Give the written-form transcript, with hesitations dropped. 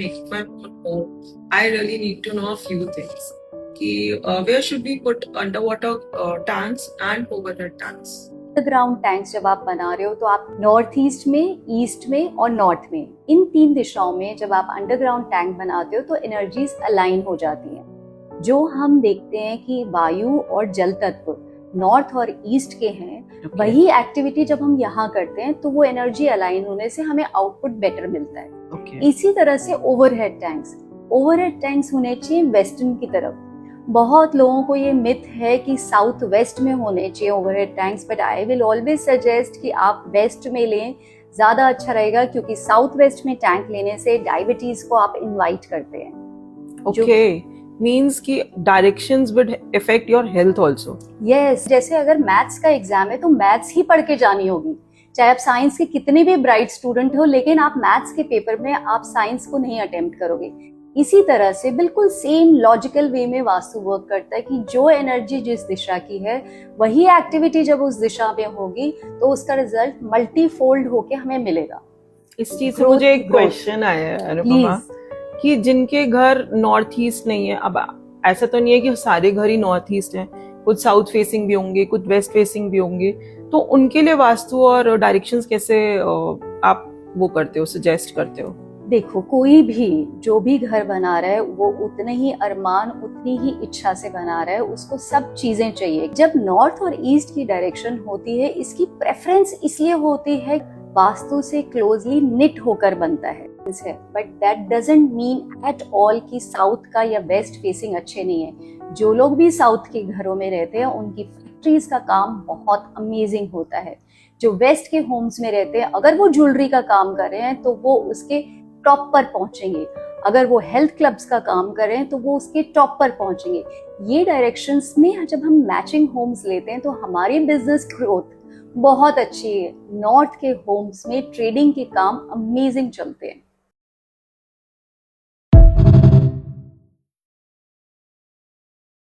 making my own home, I really need to know a few things. Where should we put underwater tanks and overhead tanks? Underground tanks जब आप बना रहे हो तो आप north east में, east में और नॉर्थ में, इन 3 दिशाओं में जब आप अंडरग्राउंड टैंक बनाते हो तो एनर्जीज अलाइन हो जाती हैं। जो हम देखते हैं कि वायु और जल तत्व नॉर्थ और ईस्ट के हैं, वही एक्टिविटी जब हम यहाँ करते हैं तो वो एनर्जी अलाइन होने से हमें आउटपुट बेटर मिलता है। इसी तरह से ओवरहेड टैंक्स होने चाहिए वेस्टर्न की तरफ। बहुत लोगों को ये मिथ है कि साउथ वेस्ट में होने चाहिए overhead tanks, but I will always suggest कि आप वेस्ट में लें, ज्यादा अच्छा रहेगा, क्योंकि साउथ वेस्ट में टैंक लेने से डायबिटीज को आप इनवाइट करते हैं। ओके, मींस कि directions would affect your health also. Yes, जैसे अगर मैथ्स का एग्जाम है तो मैथ्स ही पढ़ के जानी होगी, चाहे आप साइंस के कितने भी ब्राइट स्टूडेंट हो, लेकिन आप मैथ्स के पेपर में आप साइंस को नहीं अटेम्प्ट करोगे। इसी तरह से बिल्कुल सेम लॉजिकल वे में वास्तु वर्क करता है कि जो एनर्जी जिस दिशा की है, वही एक्टिविटी जब उस दिशा में होगी तो उसका रिजल्ट मल्टीफोल्ड होके हमें मिलेगा। इस चीज से मुझे एक क्वेश्चन आया है अनुपमा, कि जिनके घर नॉर्थ ईस्ट नहीं है, अब ऐसा तो नहीं है कि सारे घर ही नॉर्थ ईस्ट हैं, कुछ साउथ फेसिंग भी होंगे, कुछ वेस्ट फेसिंग भी होंगे, तो उनके लिए वास्तु और डायरेक्शंस कैसे आप वो करते हो, सजेस्ट करते हो? देखो, कोई भी जो भी घर बना रहा है वो उतने ही अरमान, उतनी ही इच्छा से बना रहा है, उसको सब चीजें चाहिए। जब नॉर्थ और ईस्ट की डायरेक्शन होती है, इसकी प्रेफरेंस इसलिए होती है वास्तु से क्लोजली निट होकर बनता है, but that doesn't mean at all कि साउथ का या वेस्ट फेसिंग अच्छे नहीं है। जो लोग भी साउथ के घरों में रहते हैं उनकी फैक्ट्रीज का काम बहुत अमेजिंग होता है। जो वेस्ट के होम्स में रहते हैं, अगर वो ज्वेलरी का काम कर रहे हैं तो वो उसके टॉप पर पहुंचेंगे, अगर वो हेल्थ क्लब्स का काम कर रहे हैं तो वो उसके टॉप पर पहुंचेंगे। ये डायरेक्शंस में जब हम मैचिंग होम्स लेते हैं तो हमारी बिजनेस ग्रोथ बहुत अच्छी है। नॉर्थ के होम्स में ट्रेडिंग के काम अमेजिंग चलते हैं।